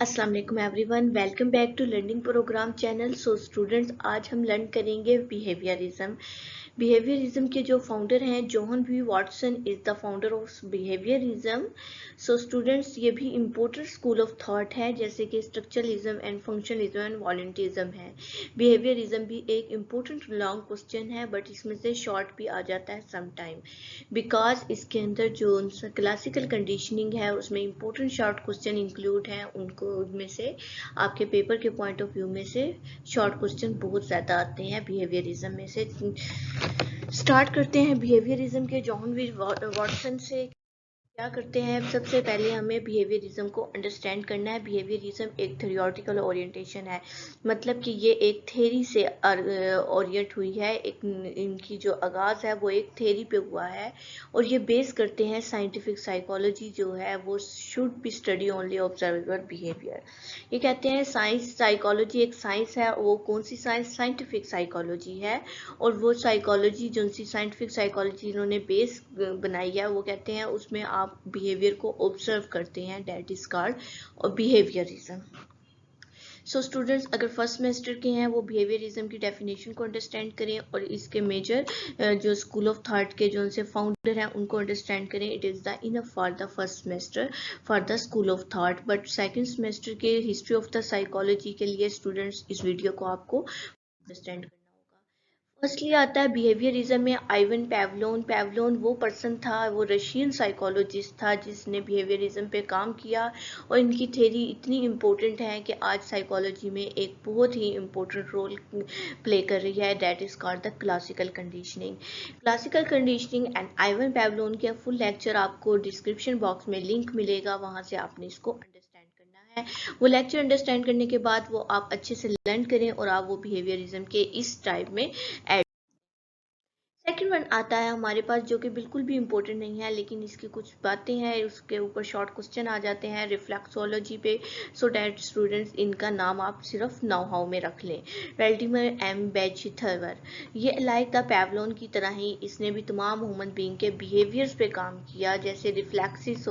अस्सलाम वालेकुम everyone, welcome back to learning program channel. So students, आज हम लर्न करेंगे बिहेवियरिज्म। बिहेवियरिज्म के जो फाउंडर हैं John B Watson is the founder of behaviourism. So students, ये भी इम्पोर्टेंट स्कूल ऑफ थॉट है, जैसे कि structuralism and functionalism and voluntarism है। बिहेवियरिज्म भी एक इम्पोर्टेंट लॉन्ग क्वेश्चन है, बट इसमें से शॉर्ट भी आ जाता है सम टाइम, बिकॉज इसके अंदर जो क्लासिकल कंडीशनिंग है उसमें इम्पोर्टेंट शॉर्ट क्वेश्चन इंक्लूड हैं। उनको उनमें से आपके पेपर के पॉइंट ऑफ व्यू में से शॉर्ट क्वेश्चन बहुत ज़्यादा आते हैं बिहेवियरिज्म में से। स्टार्ट करते हैं बिहेवियरिज्म के जॉन बी वॉटसन से। क्या करते हैं, सबसे पहले हमें बिहेवियरिज्म को अंडरस्टैंड करना है। बिहेवियरिज्म एक थ्योरेटिकल ओरिएंटेशन है, मतलब कि ये एक थ्योरी से ओरिएंट हुई है। इनकी जो आगाज़ है वो एक थ्योरी पे हुआ है, और ये बेस करते हैं साइंटिफिक साइकोलॉजी जो है वो should be study only observable behaviour. ये कहते हैं साइंस साइकोलॉजी एक साइंस है। वो कौन सी साइंस? साइंटिफिक साइकोलॉजी है। और वो साइकोलॉजी जो सी साइंटिफिक साइकोलॉजी इन्होंने बेस बनाई है, वो कहते हैं उसमें आप बिहेवियर को ऑब्जर्व करते हैं, that is called behaviourism. So students, अगर फर्स्ट सेमेस्टर के हैं वो बिहेवियरिज्म की डेफिनेशन को अंडरस्टैंड करें, और इसके मेजर जो स्कूल ऑफ थॉट के जो उनसे फाउंडर हैं उनको अंडरस्टैंड करें। It is the enough for the first semester for the school of thought. But second semester के हिस्ट्री ऑफ द साइकोलॉजी के लिए स्टूडेंट्स इस वीडियो को आपको अंडरस्टैंड करना होगा। फर्स्टली आता है बिहेवियरिज्म में आइवन पैवलोन। पैवलोन वो पर्सन था, वो रशियन साइकोलॉजिस्ट था जिसने बिहेवियरिज्म पे काम किया, और इनकी थ्योरी इतनी इम्पोर्टेंट है कि आज साइकोलॉजी में एक बहुत ही इम्पोर्टेंट रोल प्ले कर रही है, that is called the classical conditioning. Classical conditioning and Ivan Pavlov के फुल लेक्चर आपको डिस्क्रिप्शन बॉक्स में लिंक मिलेगा, वहां से आपने इसको अंडरस्टैंड करना है। वो लेक्चर अंडरस्टैंड करने के बाद वो आप अच्छे से लर्न करें और आप वो बिहेवियरिज्म के इस टाइप में ऐड। सेकेंड वन आता है हमारे पास, जो कि बिल्कुल भी इम्पोर्टेंट नहीं है, लेकिन इसकी कुछ बातें हैं, उसके ऊपर शॉर्ट क्वेश्चन आ जाते हैं रिफ्लेक्सोलॉजी पे। सो डैट स्टूडेंट्स, इनका नाम आप सिर्फ नाउ हाउ में रख लें। वेल्टिमर एम बेचथवर, ये लाइक द पैवलोन की तरह ही इसने भी तमाम ह्यूमन बीइंग के बिहेवियर्स पे काम किया, जैसे रिफ्लेक्सिस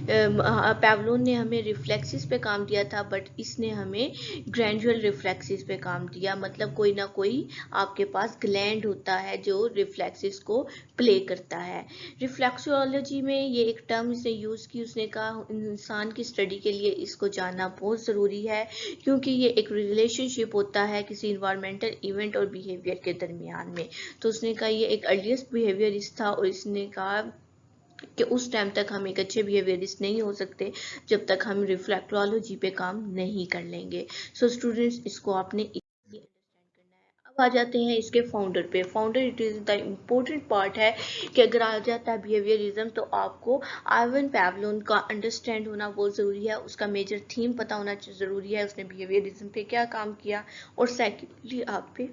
पैवलोन ने हमें रिफ्लेक्सिस पे काम दिया था, बट इसने हमें ग्रैंजुअल रिफ्लेक्सिस पे काम दिया। मतलब कोई ना कोई आपके पास ग्लैंड होता है जो रिफ्लेक्सिस को प्ले करता है। रिफ्लेक्सोलॉजी में ये एक टर्म इसने यूज़ की, उसने कहा इंसान की स्टडी के लिए इसको जानना बहुत ज़रूरी है, क्योंकि ये एक रिलेशनशिप होता है किसी इन्वायरमेंटल इवेंट और बिहेवियर के दरमियान में। तो उसने कहा ये एक अर्लीस्ट बिहेवियरिस्ट था, और इसने कहा कि उस टाइम तक हम एक अच्छे बिहेवियरिस्ट नहीं हो सकते जब तक हम रिफ्लेक्टोलॉजी पे काम नहीं कर लेंगे। सो स्टूडेंट्स, इसको आपने इजीली अंडरस्टैंड करना है। अब आ जाते हैं इसके फाउंडर पे। Founder it is the important part है कि अगर आ जाता है बिहेवियरिज्म तो आपको आइवन पैवलोन का अंडरस्टैंड होना बहुत ज़रूरी है, उसका मेजर थीम पता होना ज़रूरी है, उसने बिहेवियरिज्म पे क्या काम किया, और सेकेंडली आप पे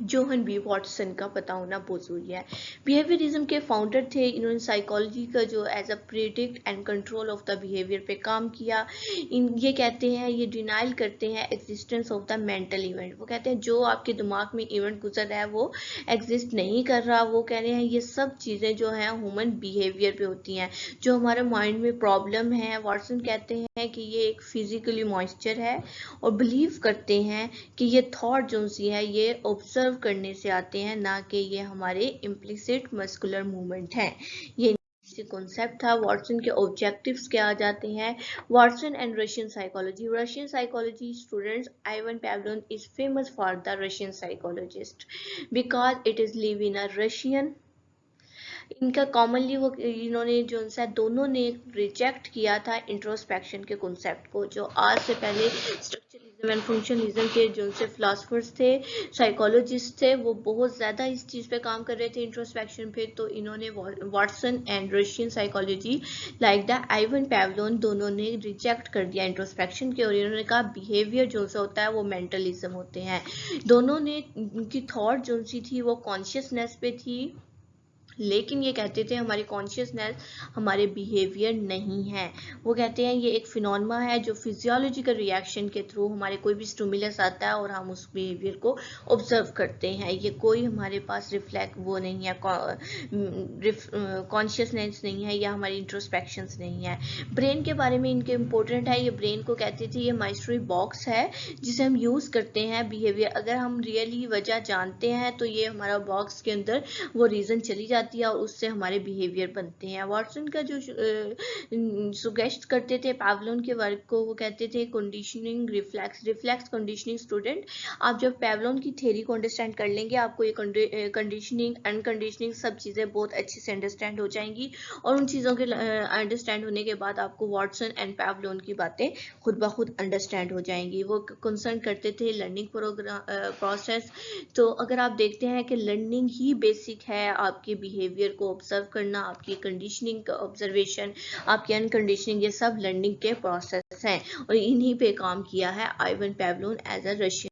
जोहन बी वॉटसन का पता होना बहुत जरूरी है। बिहेवियरिज्म के फाउंडर थे, इन्होंने साइकोलॉजी का जो as a predict and control of the behaviour पे काम किया। ये कहते हैं, ये डिनाइल करते हैं existence of the mental event. वो कहते हैं जो आपके दिमाग में इवेंट गुजर रहा है वो एग्जिस्ट नहीं कर रहा। वो कह रहे हैं ये सब चीज़ें जो हैं ह्यूमन बिहेवियर पे होती हैं, जो हमारे माइंड में प्रॉब्लम है। वॉटसन कहते हैं कि ये एक फिजिकली मॉइस्चर है, और बिलीव करते हैं कि ये थॉट जो सी है ये ऑब्जर्व करने से आते हैं, ना कि ये हमारे इम्प्लिसिट मस्कुलर मूवमेंट हैं। ये कॉन्सेप्ट था। वॉटसन के ऑब्जेक्टिव्स क्या आ जाते हैं? Watson and Russian psychology. Russian psychology students, Ivan Pavlov is famous for the Russian psychologist because it is live in a Russian. इनका कॉमनली वो इन्होंने जो सा दोनों ने रिजेक्ट किया था इंट्रोस्पेक्शन के कॉन्सेप्ट को, जो आज से पहले स्ट्रक्चरलिज्म एंड फंक्शनलिज्म के जो से फिलासफर्स थे, साइकोलॉजिस्ट थे, वो बहुत ज़्यादा इस चीज़ पे काम कर रहे थे इंट्रोस्पेक्शन पे। तो इन्होंने Watson and Russian psychology like the Ivan Pavlov दोनों ने रिजेक्ट कर दिया इंट्रोस्पेक्शन के, और इन्होंने कहा बिहेवियर जो सा होता है वो मेंटलिज्म होते हैं। दोनों ने उनकी थॉट जो सी थी वो कॉन्शियसनेस पे थी, लेकिन ये कहते थे हमारी कॉन्शियसनेस हमारे बिहेवियर नहीं है। वो कहते हैं ये एक फिनोमेना है जो फिजियोलॉजिकल रिएक्शन के थ्रू हमारे कोई भी स्टिमुलस आता है और हम उस बिहेवियर को ऑब्जर्व करते हैं। ये कोई हमारे पास रिफ्लेक्ट वो नहीं है, कॉन्शियसनेस नहीं है या हमारी इंट्रोस्पेक्शंस नहीं है। ब्रेन के बारे में इनके इम्पोर्टेंट है, ये ब्रेन को कहते थे ये माइस्ट्री बॉक्स है जिसे हम यूज़ करते हैं बिहेवियर। अगर हम रियली वजह जानते हैं तो ये हमारा बॉक्स के अंदर वो रीज़न चली जाती है और उससे हमारे बिहेवियर बनते हैं। वाटसन का जो सुगेस्ट करते थे पैवलोन के वर्क को, वो कहते थे कंडीशनिंग रिफ्लेक्स कंडीशनिंग। स्टूडेंट, आप जब पैवलोन की थ्योरी को अंडरस्टैंड कर लेंगे आपको ये कंडीशनिंग अनकंडीशनिंग सब चीज़ें बहुत अच्छे से अंडरस्टैंड हो जाएंगी और उन चीज़ों के अंडरस्टैंड होने के बाद आपको वाटसन एंड पैवलोन की बातें खुद ब खुद अंडरस्टैंड हो जाएंगी। वो कंसर्न करते थे लर्निंग प्रोसेस। तो अगर आप देखते हैं कि लर्निंग ही बेसिक है, आपके बिहेवियर को ऑब्जर्व करना, आपकी कंडीशनिंग का ऑब्जर्वेशन, आपकी अनकंडीशनिंग, ये सब लर्निंग के प्रोसेस हैं और इन्हीं पे काम किया है Ivan Pavlov as a Russian.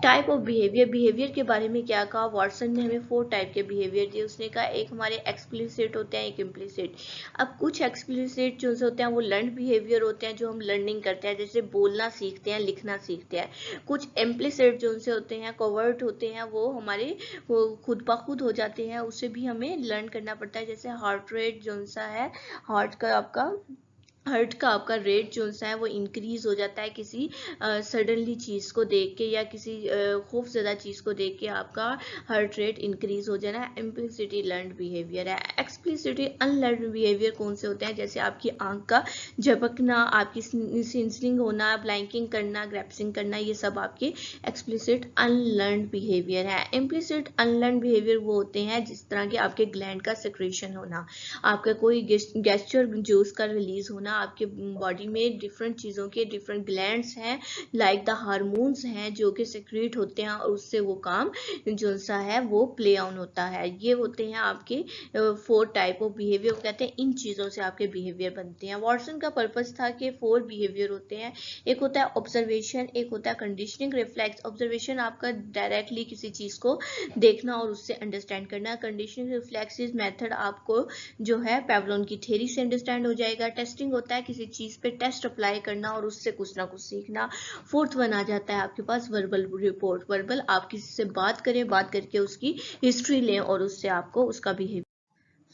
Type of behaviour के बारे में क्या कहा वाटसन ने, हमें 4 टाइप के बिहेवियर दिए। उसने कहा एक हमारे एक्सप्लिसिट होते हैं, एक इम्प्लिसिट। अब कुछ एक्सप्लिसिट जो होते हैं वो लर्न बिहेवियर होते हैं जो हम लर्निंग करते हैं, जैसे बोलना सीखते हैं, लिखना सीखते हैं। कुछ इम्प्लिसिट जो उनसे होते हैं, कोवर्ट होते हैं, वो हमारे वो खुद ब खुद हो जाते हैं, उससे भी हमें लर्न करना पड़ता है। जैसे हार्ट रेट जो सा है, हार्ट का आपका रेट जो सा है वो इंक्रीज हो जाता है किसी सडनली चीज़ को देख के या किसी खौफजदा चीज़ को देख के आपका हार्ट रेट इंक्रीज हो जाना। इम्प्लिसिटी लर्नड बिहेवियर है। एक्सप्लिसिटी अनलर्नड बिहेवियर कौन से होते हैं, जैसे आपकी आंख का झपकना, आपकी सिंसलिंग होना, ब्लैंकिंग करना, ग्रैप्सिंग करना, ये सब आपके एक्सप्लिसिट अनलर्नड बिहेवियर है। इम्प्लिसिट अनलर्नड बिहेवियर वो होते हैं जिस तरह के आपके ग्लैंड का सिक्रेशन होना, आपका कोई गेस्चर जूस का रिलीज होना, आपके बॉडी में डिफरेंट चीज़ों के डिफरेंट ग्लैंड्स हैं लाइक द हार्मोन्स हैं जो कि सिक्रीट होते हैं और उससे वो काम जो सा है वो प्ले ऑन होता है। ये होते हैं आपके 4 टाइप ऑफ बिहेवियर। कहते हैं इन चीज़ों से आपके बिहेवियर बनते हैं। वाटसन का पर्पस था कि 4 बिहेवियर होते हैं। एक होता है ऑब्जर्वेशन, एक होता है कंडीशनिंग रिफ्लेक्स। ऑब्जर्वेशन आपका डायरेक्टली किसी चीज़ को देखना और उससे अंडरस्टैंड करना। कंडीशनिंग रिफ्लेक्सिस मेथड आपको जो है पैवलोन की थ्योरी से अंडरस्टैंड हो जाएगा। टेस्टिंग होता है किसी चीज़ पे टेस्ट अप्लाई करना और उससे कुछ ना कुछ सीखना। फोर्थ वन आ जाता है आपके पास वर्बल रिपोर्ट। वर्बल, आप किसी से बात करें, बात करके उसकी हिस्ट्री लें और उससे आपको उसका बिहेवियर।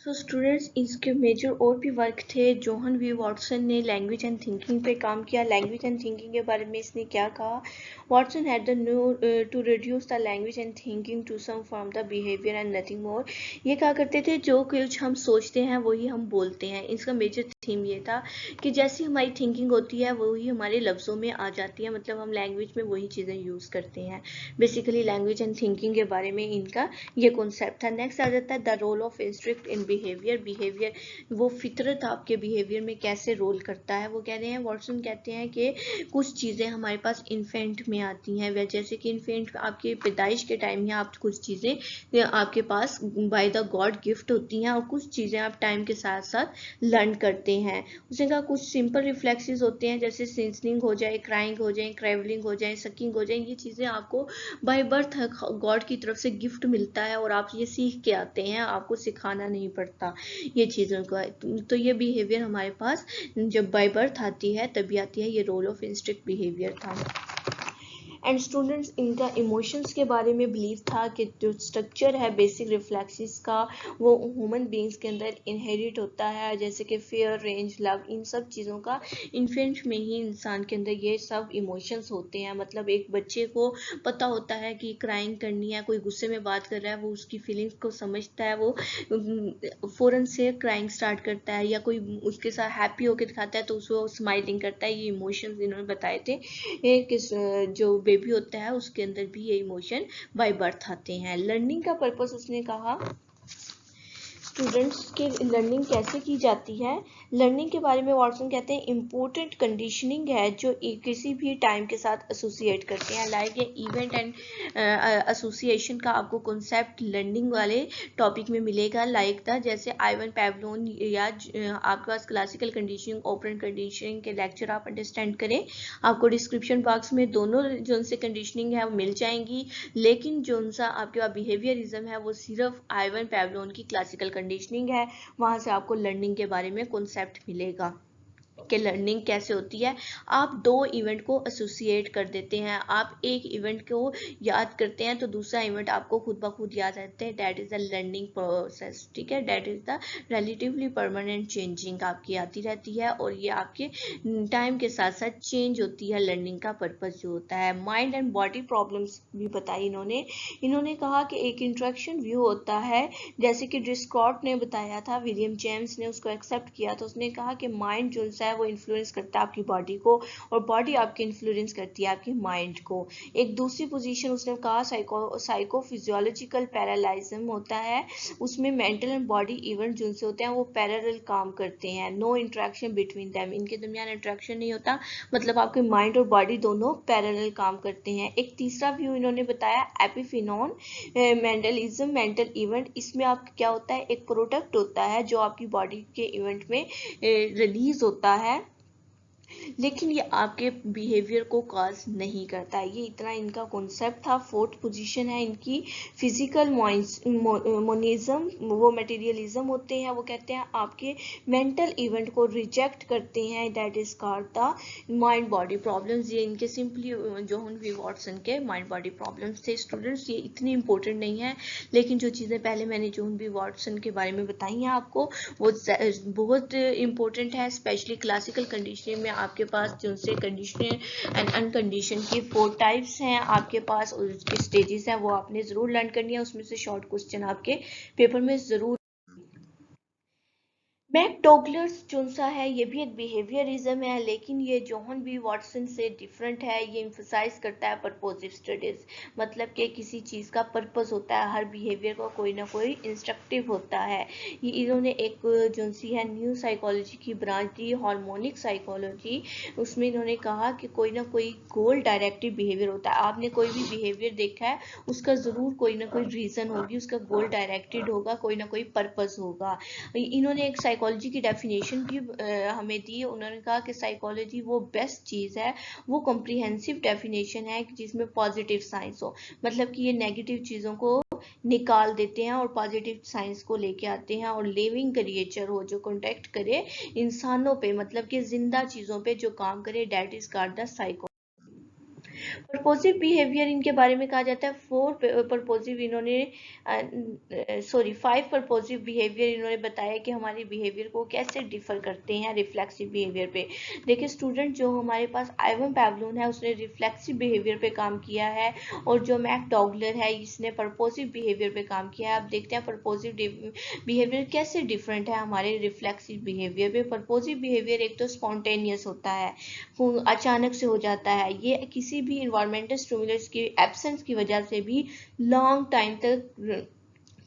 सो स्टूडेंट्स, इसके मेजर और भी वर्क थे। जोहन वी वाटसन ने लैंग्वेज एंड थिंकिंग पे काम किया। लैंग्वेज एंड थिंकिंग के बारे में इसने क्या कहा, Watson had the new to reduce the language and thinking to some from the behaviour and nothing more. ये क्या करते थे, जो कुछ हम सोचते हैं वही हम बोलते हैं। इसका मेजर थीम ये था कि जैसी हमारी थिंकिंग होती है वही हमारे लफ्ज़ों में आ जाती है, मतलब हम लैंग्वेज में वही चीज़ें यूज़ करते हैं। बेसिकली लैंग्वेज एंड थिंकिंग के बारे में इनका ये कॉन्सेप्ट था। नेक्स्ट आ जाता है the role of instinct in behaviour. वो फितरत आपके बिहेवियर में कैसे रोल करता है। वो कह रहे हैं, वाटसन कहते हैं कि कुछ चीज़ें हमारे पास इन्फेंट में आती हैं, जैसे कि इन्फेंट आपके पैदाइश के टाइम में आप कुछ चीज़ें आपके पास बाय द गॉड गिफ्ट होती हैं और कुछ चीज़ें आप टाइम के साथ साथ लर्न करते हैं। उसने कहा कुछ सिंपल रिफ्लेक्सेस होते हैं जैसे सिंसनिंग हो जाए, क्राइंग हो जाए, क्रेवलिंग हो जाए, सकिंग हो जाए। ये चीज़ें आपको बाय बर्थ गॉड की तरफ से गिफ्ट मिलता है और आप ये सीख के आते हैं, आपको सिखाना नहीं पड़ता ये चीज़ों का। तो ये बिहेवियर हमारे पास जब बाय बर्थ आती है तभी आती है। ये रोल ऑफ इंस्टिंक्ट बिहेवियर था। एंड स्टूडेंट्स, इनका इमोशंस के बारे में बिलीव था कि जो स्ट्रक्चर है बेसिक रिफ्लेक्सेस का वो ह्यूमन बींग्स के अंदर इनहेरिट होता है, जैसे कि फेयर, रेंज, लव, इन सब चीज़ों का इन्फेंट में ही इंसान के अंदर ये सब इमोशंस होते हैं। मतलब एक बच्चे को पता होता है कि क्राइंग करनी है, कोई गुस्से में बात कर रहा है, वो उसकी फीलिंग्स को समझता है, वो फ़ौरन से क्राइंग स्टार्ट करता है, या कोई उसके साथ हैप्पी होकर दिखाता है तो उसको स्माइलिंग करता है। ये इमोशंस इन्होंने बताए थे कि जो बेबी होता है उसके अंदर भी ये इमोशन बाय बर्थ आते हैं। लर्निंग का पर्पस उसने कहा, स्टूडेंट्स के लर्निंग कैसे की जाती है। लर्निंग के बारे में वाटसन कहते हैं इम्पोर्टेंट कंडीशनिंग है जो किसी भी टाइम के साथ एसोसिएट करते हैं। लाइक ये इवेंट एंड एसोसिएशन का आपको कॉन्सेप्ट लर्निंग वाले टॉपिक में मिलेगा। लाइक द जैसे आइवन पैवलोन या आपके पास क्लासिकल कंडीशनिंग ऑपरेंट कंडीशनिंग के लेक्चर आप अंडरस्टैंड करें, आपको डिस्क्रिप्शन बॉक्स में दोनों जो से कंडीशनिंग है वो मिल जाएंगी। लेकिन जो सा आपके पास बिहेवियरिज्म है वो सिर्फ आइवन पैवलोन की क्लासिकल कंडीशनिंग है, वहां से आपको लर्निंग के बारे में कॉन्सेप्ट मिलेगा कि लर्निंग कैसे होती है। आप दो इवेंट को एसोसिएट कर देते हैं, आप एक इवेंट को याद करते हैं तो दूसरा इवेंट आपको खुद ब खुद याद रहते हैं। That is the learning process, ठीक है। That is the relatively permanent changing आपकी आती रहती है और ये आपके टाइम के साथ साथ चेंज होती है। लर्निंग का पर्पस जो होता है, माइंड एंड बॉडी प्रॉब्लम्स भी बताई इन्होंने कहा कि एक इंट्रैक्शन व्यू होता है, जैसे कि डिस्कॉर्ट ने बताया था, विलियम जेम्स ने उसको एक्सेप्ट किया। तो उसने कहा कि माइंड जो है वो इन्फ्लुएंस करता है आपकी बॉडी को और बॉडी आपकी इन्फ्लुएंस करती है आपके माइंड को। एक दूसरी पोजीशन उसने कहा साइकोफिजियोलॉजिकल पैरालाइज्म होता है, उसमें मेंटल एंड बॉडी इवेंट जो होते हैं वो पैरेलल काम करते हैं। नो इंटरेक्शन बिटवीन देम, इनके दरमियान इंटरेक्शन नहीं होता, मतलब आपके माइंड और बॉडी दोनों पैरेलल काम करते हैं। एक तीसरा व्यू इन्होंने बताया एपिफिनॉन मेंटलिज्म, मेंटल इवेंट। इसमें आपका क्या होता है, एक प्रोडक्ट होता है जो आपकी बॉडी के इवेंट में रिलीज होता है, लेकिन ये आपके बिहेवियर को कॉज नहीं करता है। ये इतना इनका कॉन्सेप्ट था। फोर्थ पोजीशन है इनकी फिजिकल मोनिज्म, वो मटेरियलिज्म होते हैं। वो कहते हैं आपके मेंटल इवेंट को रिजेक्ट करते हैं। That is called the mind body problems. ये इनके सिंपली जॉन वी वॉटसन के माइंड बॉडी प्रॉब्लम्स थे। स्टूडेंट्स ये इतनी इंपॉर्टेंट नहीं है, लेकिन जो चीज़ें पहले मैंने जॉन वी वॉटसन के बारे में बताई हैं आपको, वो बहुत इंपॉर्टेंट है। स्पेशली क्लासिकल कंडीशनिंग में आपके पास जो से कंडीशनर एंड अनकंडीशन की 4 टाइप्स हैं आपके पास, उसके स्टेजेस हैं, वो आपने जरूर लर्न करनी है। उसमें से शॉर्ट क्वेश्चन आपके पेपर में जरूर। मैकडॉगलर्स जो सा है ये भी एक बिहेवियरिज्म है, लेकिन ये जॉन बी वॉटसन से डिफरेंट है। ये इम्फोसाइज करता है पर्पोजिव स्टडीज, मतलब कि किसी चीज़ का पर्पस होता है, हर बिहेवियर का कोई ना कोई इंस्ट्रक्टिव होता है। ये इन्होंने एक जो सी है न्यू साइकोलॉजी की ब्रांच दी, हार्मोनिक साइकोलॉजी। उसमें इन्होंने कहा कि कोई ना कोई गोल डायरेक्टिव बिहेवियर होता है। आपने कोई भी बिहेवियर देखा है, उसका ज़रूर कोई ना कोई रीज़न होगी, उसका गोल डायरेक्टेड होगा, कोई ना कोई पर्पस होगा। इन्होंने एक साइकोलॉजी की डेफिनेशन भी हमें दी। उन्होंने कहा कि साइकोलॉजी वो बेस्ट चीज़ है, वो कॉम्प्रिहेंसिव डेफिनेशन है जिसमें पॉजिटिव साइंस हो, मतलब कि ये नेगेटिव चीज़ों को निकाल देते हैं और पॉजिटिव साइंस को लेके आते हैं। और लिविंग क्रिएचर हो जो कॉन्टेक्ट करे इंसानों पे, मतलब कि जिंदा चीज़ों पे जो काम करे, that is called the psycho. Purposive behaviour इनके बारे में कहा जाता है। 5 पर्पोजिव बिहेवियर इन्होंने बताया कि हमारे बिहेवियर को कैसे डिफर करते हैं रिफ्लेक्सिव बिहेवियर पे। देखिए स्टूडेंट, जो हमारे पास आइवन पैवलोन है उसने रिफ्लेक्सिव बिहेवियर पे काम किया है, और जो मैकडॉगलर है इसने पर्पोजिव बिहेवियर पे काम किया है। अब देखते हैं पर्पोजिव बिहेवियर कैसे डिफरेंट है हमारे रिफ्लेक्सिव बिहेवियर पे। पर्पोजिव बिहेवियर एक तो स्पॉन्टेनियस होता है, अचानक से हो जाता है। ये किसी भी इन्वायरमेंटल स्टिमुलस की एब्सेंस की वजह से भी लॉन्ग टाइम तक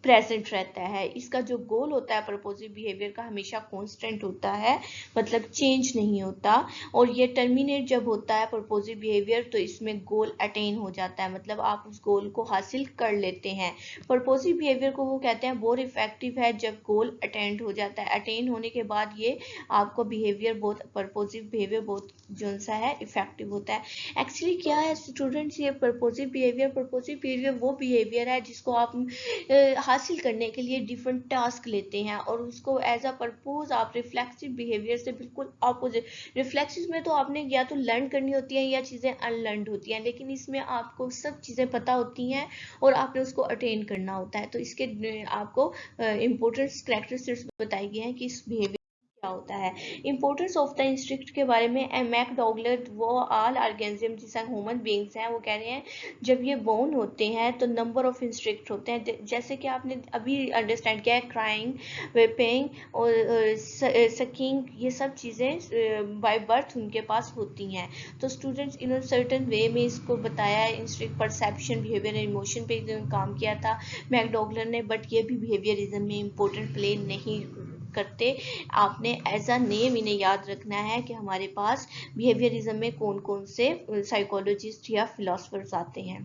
प्रेजेंट रहता है। इसका जो गोल होता है पर्पोजिव बिहेवियर का हमेशा कांस्टेंट होता है, मतलब चेंज नहीं होता। और ये टर्मिनेट जब होता है पर्पोजिव बिहेवियर तो इसमें गोल अटेन हो जाता है, मतलब आप उस गोल को हासिल कर लेते हैं। पर्पोजिव बिहेवियर को वो कहते हैं बहुत इफेक्टिव है जब गोल अटेंड हो जाता है। अटेन होने के बाद ये आपको बिहेवियर बहुत पर्पोजिव बिहेवियर बहुत जो सा है इफेक्टिव होता है। एक्चुअली क्या है स्टूडेंट्स, ये पर्पोजिव बिहेवियर वो बिहेवियर है जिसको आप हासिल करने के लिए डिफरेंट टास्क लेते हैं और उसको एज अ पर्पज आप रिफ्लेक्सिव बिहेवियर से बिल्कुल ऑपोजिट। रिफ्लेक्सिव में तो आपने या तो लर्न करनी होती है या चीज़ें अनलर्न होती हैं, लेकिन इसमें आपको सब चीज़ें पता होती हैं और आपने उसको अटेन करना होता है। तो इसके आपको इम्पोर्टेंट कैरेक्टरिस्टिक्स बताई गई हैं कि इस बिहेवियर क्या होता है। इम्पोर्टेंस ऑफ द इंस्टिंक्ट के बारे में मैकडॉगलर, वो ऑल ऑर्गेनिज्म जिस ह्यूमन बींग्स हैं, वो कह रहे हैं जब ये बोर्न होते हैं तो नंबर ऑफ इंस्टिंक्ट होते हैं, जैसे कि आपने अभी अंडरस्टैंड किया है, क्राइंग, वेपिंग और सकिंग, ये सब चीज़ें बाय बर्थ उनके पास होती हैं। तो स्टूडेंट्स इन सर्टन वे में इसको बताया है, इंस्टिंक्ट परसेप्शन, बिहेवियर, इमोशन पे काम किया था मैकडॉगलर ने, बट ये भी बिहेवियरिज्म में इम्पोर्टेंट प्ले नहीं करते। आपने एज अ नेम इन्हें याद रखना है कि हमारे पास बिहेवियरिज्म में कौन कौन से साइकोलॉजिस्ट या फिलोसफर्स आते हैं।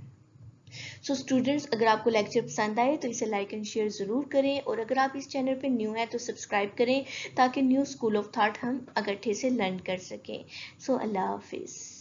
सो स्टूडेंट्स, अगर आपको लेक्चर पसंद आए तो इसे लाइक एंड शेयर ज़रूर करें, और अगर आप इस चैनल पे न्यू हैं तो सब्सक्राइब करें, ताकि न्यू स्कूल ऑफ थॉट हम इकट्ठे से लर्न कर सकें। सो अल्लाह हाफिज़।